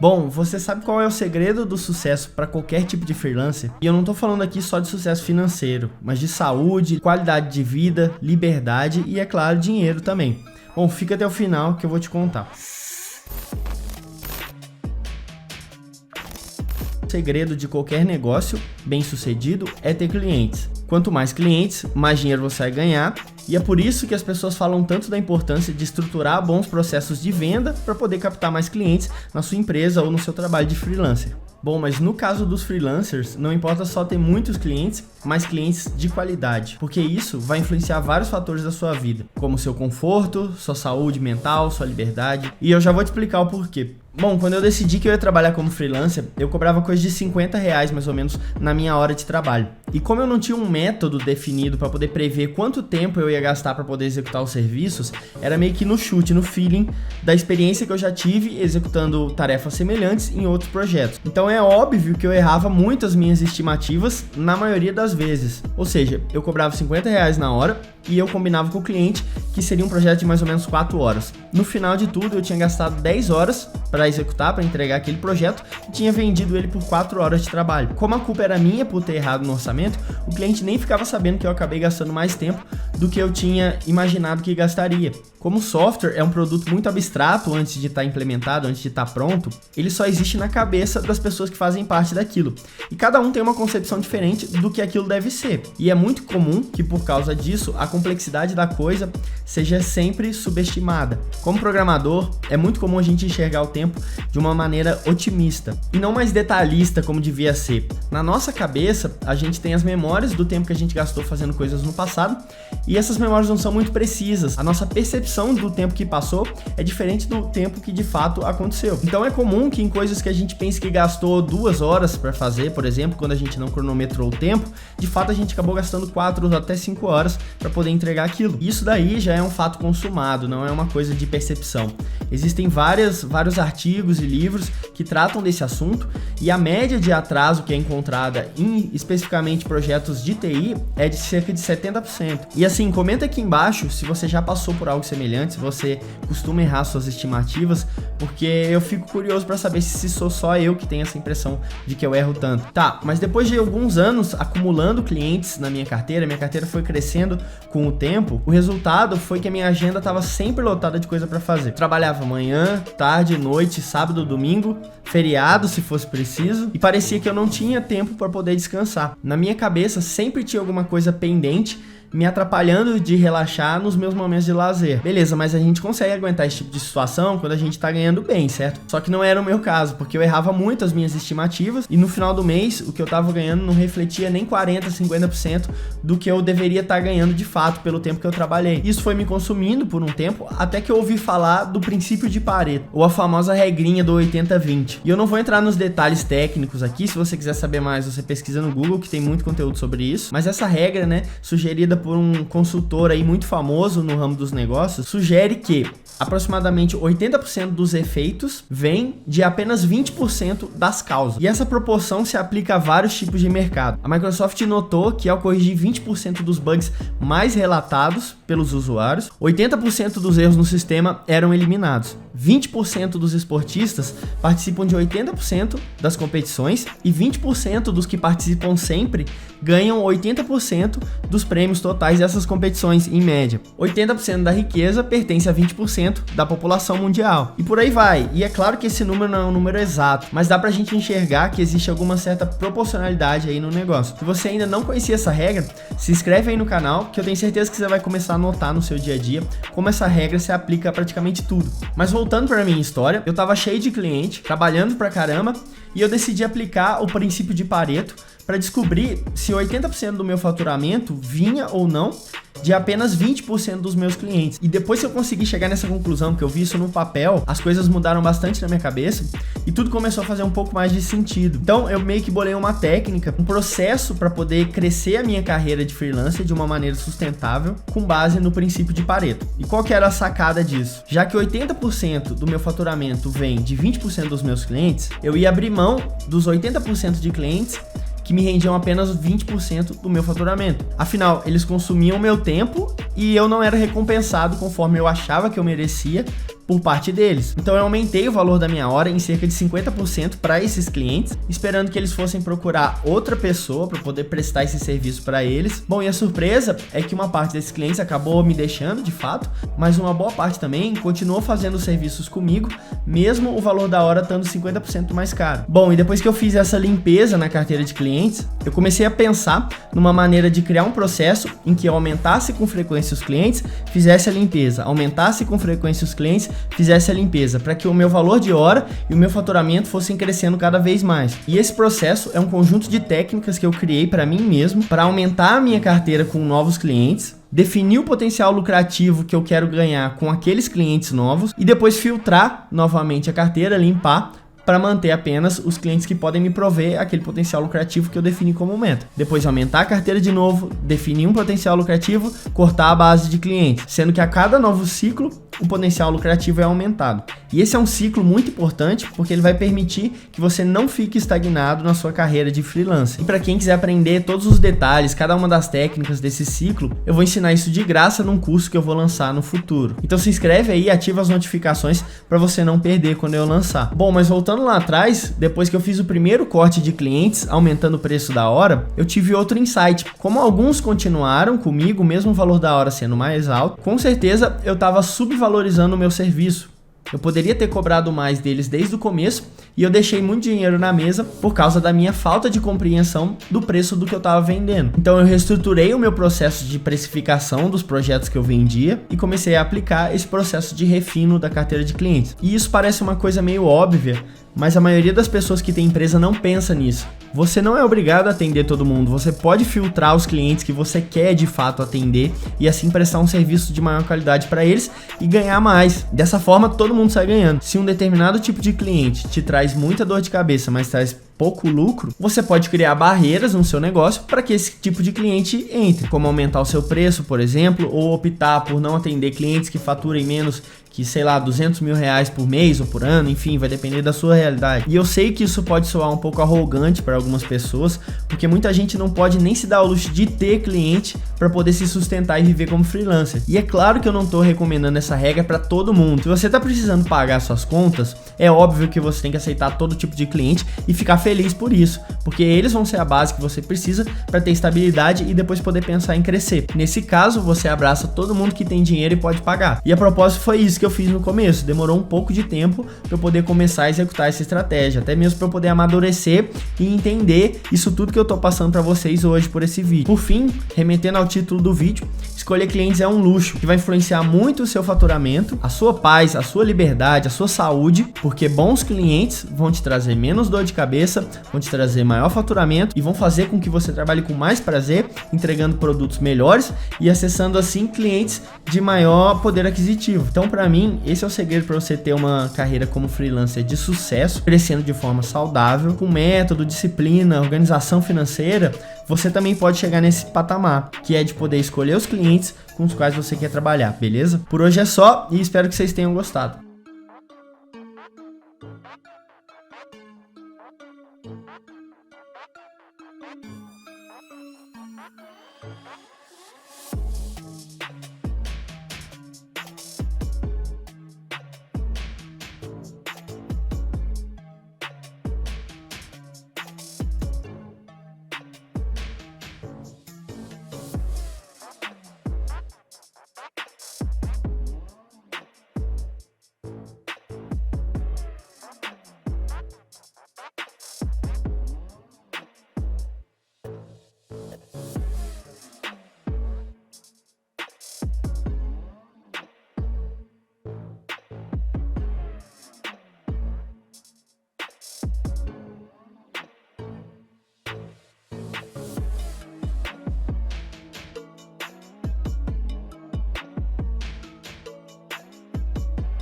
Bom, você sabe qual é o segredo do sucesso para qualquer tipo de freelancer? E eu não tô falando aqui só de sucesso financeiro, mas de saúde, qualidade de vida, liberdade e, é claro, dinheiro também. Bom, fica até o final que eu vou te contar. O segredo de qualquer negócio bem-sucedido é ter clientes. Quanto mais clientes, mais dinheiro você vai ganhar, e é por isso que as pessoas falam tanto da importância de estruturar bons processos de venda para poder captar mais clientes na sua empresa ou no seu trabalho de freelancer. Bom, mas no caso dos freelancers, não importa só ter muitos clientes, mas clientes de qualidade, porque isso vai influenciar vários fatores da sua vida, como seu conforto, sua saúde mental, sua liberdade, e eu já vou te explicar o porquê. Bom, quando eu decidi que eu ia trabalhar como freelancer, eu cobrava coisa de R$50 mais ou menos na minha hora de trabalho. E como eu não tinha um método definido para poder prever quanto tempo eu ia gastar para poder executar os serviços, era meio que no chute, no feeling da experiência que eu já tive executando tarefas semelhantes em outros projetos. Então é óbvio que eu errava muito as minhas estimativas na maioria das vezes. Ou seja, eu cobrava R$50 na hora e eu combinava com o cliente que seria um projeto de mais ou menos 4 horas. No final de tudo, eu tinha gastado 10 horas para executar, para entregar aquele projeto e tinha vendido ele por 4 horas de trabalho. Como a culpa era minha por ter errado no orçamento, o cliente nem ficava sabendo que eu acabei gastando mais tempo do que eu tinha imaginado que gastaria. Como o software é um produto muito abstrato antes de estar implementado, antes de estar pronto, ele só existe na cabeça das pessoas que fazem parte daquilo. E cada um tem uma concepção diferente do que aquilo deve ser. E é muito comum que por causa disso, a complexidade da coisa seja sempre subestimada. Como programador, é muito comum a gente enxergar o tempo de uma maneira otimista e não mais detalhista como devia ser. Na nossa cabeça, a gente tem as memórias do tempo que a gente gastou fazendo coisas no passado e essas memórias não são muito precisas. A nossa percepção do tempo que passou é diferente do tempo que de fato aconteceu. Então é comum que em coisas que a gente pensa que gastou 2 horas para fazer, por exemplo, quando a gente não cronometrou o tempo, de fato a gente acabou gastando 4 ou até 5 horas para poder entregar aquilo. Isso daí já é um fato consumado, não é uma coisa de percepção. Existem vários artigos e livros que tratam desse assunto e a média de atraso que é encontrada em especificamente projetos de TI é de cerca de 70%. E assim, comenta aqui embaixo se você já passou por algo semelhante, se você costuma errar suas estimativas, porque eu fico curioso para saber se sou só eu que tenho essa impressão de que eu erro tanto. Tá, mas depois de alguns anos acumulando clientes na minha carteira foi crescendo com o tempo, o resultado foi que a minha agenda estava sempre lotada de coisa para fazer. Trabalhava manhã, tarde, noite, sábado, domingo, feriado se fosse preciso, e parecia que eu não tinha tempo para poder descansar. Na minha cabeça sempre tinha alguma coisa pendente me atrapalhando de relaxar nos meus momentos de lazer. Beleza, mas a gente consegue aguentar esse tipo de situação quando a gente tá ganhando bem, certo? Só que não era o meu caso, porque eu errava muito as minhas estimativas e no final do mês o que eu tava ganhando não refletia nem 40%, 50% do que eu deveria estar ganhando de fato pelo tempo que eu trabalhei. Isso foi me consumindo por um tempo, até que eu ouvi falar do princípio de Pareto, ou a famosa regrinha do 80-20. E eu não vou entrar nos detalhes técnicos aqui, se você quiser saber mais, você pesquisa no Google, que tem muito conteúdo sobre isso. Mas essa regra, né, sugerida por um consultor aí muito famoso no ramo dos negócios, sugere que aproximadamente 80% dos efeitos vem de apenas 20% das causas. E essa proporção se aplica a vários tipos de mercado. A Microsoft notou que ao corrigir 20% dos bugs mais relatados pelos usuários, 80% dos erros no sistema eram eliminados. 20% dos esportistas participam de 80% das competições e 20% dos que participam sempre ganham 80% dos prêmios totais dessas competições, em média. 80% da riqueza pertence a 20% da população mundial. E por aí vai. E é claro que esse número não é um número exato, mas dá pra gente enxergar que existe alguma certa proporcionalidade aí no negócio. Se você ainda não conhecia essa regra, se inscreve aí no canal, que eu tenho certeza que você vai começar a notar no seu dia a dia como essa regra se aplica a praticamente tudo. Mas voltando pra minha história, eu tava cheio de cliente, trabalhando pra caramba, e eu decidi aplicar o princípio de Pareto para descobrir se 80% do meu faturamento vinha ou não de apenas 20% dos meus clientes. E depois que eu consegui chegar nessa conclusão, que eu vi isso no papel, as coisas mudaram bastante na minha cabeça e tudo começou a fazer um pouco mais de sentido. Então eu meio que bolei uma técnica, um processo para poder crescer a minha carreira de freelancer de uma maneira sustentável com base no princípio de Pareto. E qual que era a sacada disso? Já que 80% do meu faturamento vem de 20% dos meus clientes, eu ia abrir mão dos 80% de clientes que me rendiam apenas 20% do meu faturamento. Afinal, eles consumiam meu tempo e eu não era recompensado conforme eu achava que eu merecia por parte deles. Então eu aumentei o valor da minha hora em cerca de 50% para esses clientes, esperando que eles fossem procurar outra pessoa para poder prestar esse serviço para eles. Bom, e a surpresa é que uma parte desses clientes acabou me deixando de fato, mas uma boa parte também continuou fazendo serviços comigo, mesmo o valor da hora estando 50% mais caro. Bom, e depois que eu fiz essa limpeza na carteira de clientes, eu comecei a pensar numa maneira de criar um processo em que eu aumentasse com frequência os clientes, fizesse a limpeza, aumentasse com frequência os clientes, fizesse a limpeza, para que o meu valor de hora e o meu faturamento fossem crescendo cada vez mais. E esse processo é um conjunto de técnicas que eu criei para mim mesmo, para aumentar a minha carteira com novos clientes, definir o potencial lucrativo que eu quero ganhar com aqueles clientes novos e depois filtrar novamente a carteira, limpar, para manter apenas os clientes que podem me prover aquele potencial lucrativo que eu defini como meta. Depois aumentar a carteira de novo, definir um potencial lucrativo, cortar a base de clientes, sendo que a cada novo ciclo o potencial lucrativo é aumentado. E esse é um ciclo muito importante porque ele vai permitir que você não fique estagnado na sua carreira de freelancer. E para quem quiser aprender todos os detalhes, cada uma das técnicas desse ciclo, eu vou ensinar isso de graça num curso que eu vou lançar no futuro. Então se inscreve aí e ativa as notificações para você não perder quando eu lançar. Bom, mas voltando lá atrás, depois que eu fiz o primeiro corte de clientes, aumentando o preço da hora, eu tive outro insight. Como alguns continuaram comigo, mesmo o valor da hora sendo mais alto, com certeza eu estava subvalorizando o meu serviço. Eu poderia ter cobrado mais deles desde o começo e eu deixei muito dinheiro na mesa por causa da minha falta de compreensão do preço do que eu estava vendendo. Então eu reestruturei o meu processo de precificação dos projetos que eu vendia e comecei a aplicar esse processo de refino da carteira de clientes. E isso parece uma coisa meio óbvia, mas a maioria das pessoas que tem empresa não pensa nisso. Você não é obrigado a atender todo mundo, você pode filtrar os clientes que você quer de fato atender e assim prestar um serviço de maior qualidade para eles e ganhar mais. Dessa forma, todo mundo sai ganhando. Se um determinado tipo de cliente te traz muita dor de cabeça, mas traz pouco lucro, você pode criar barreiras no seu negócio para que esse tipo de cliente entre, como aumentar o seu preço, por exemplo, ou optar por não atender clientes que faturem menos que, sei lá, 200 mil reais por mês ou por ano, enfim, vai depender da sua realidade. E eu sei que isso pode soar um pouco arrogante para algumas pessoas, porque muita gente não pode nem se dar o luxo de ter cliente para poder se sustentar e viver como freelancer. E é claro que eu não estou recomendando essa regra para todo mundo. Se você está precisando pagar suas contas, é óbvio que você tem que aceitar todo tipo de cliente e ficar feliz por isso, porque eles vão ser a base que você precisa para ter estabilidade e depois poder pensar em crescer. Nesse caso, você abraça todo mundo que tem dinheiro e pode pagar. E a propósito foi isso que eu fiz no começo. Demorou um pouco de tempo para eu poder começar a executar essa estratégia, até mesmo para eu poder amadurecer e entender isso tudo que eu tô passando para vocês hoje por esse vídeo. Por fim, remetendo ao título do vídeo, escolher clientes é um luxo que vai influenciar muito o seu faturamento, a sua paz, a sua liberdade, a sua saúde, porque bons clientes vão te trazer menos dor de cabeça, vão te trazer maior faturamento e vão fazer com que você trabalhe com mais prazer, entregando produtos melhores e acessando assim clientes de maior poder aquisitivo. Então, para mim, esse é o segredo para você ter uma carreira como freelancer de sucesso, crescendo de forma saudável, com método, disciplina, organização financeira. Você também pode chegar nesse patamar, que é de poder escolher os clientes com os quais você quer trabalhar, beleza? Por hoje é só e espero que vocês tenham gostado.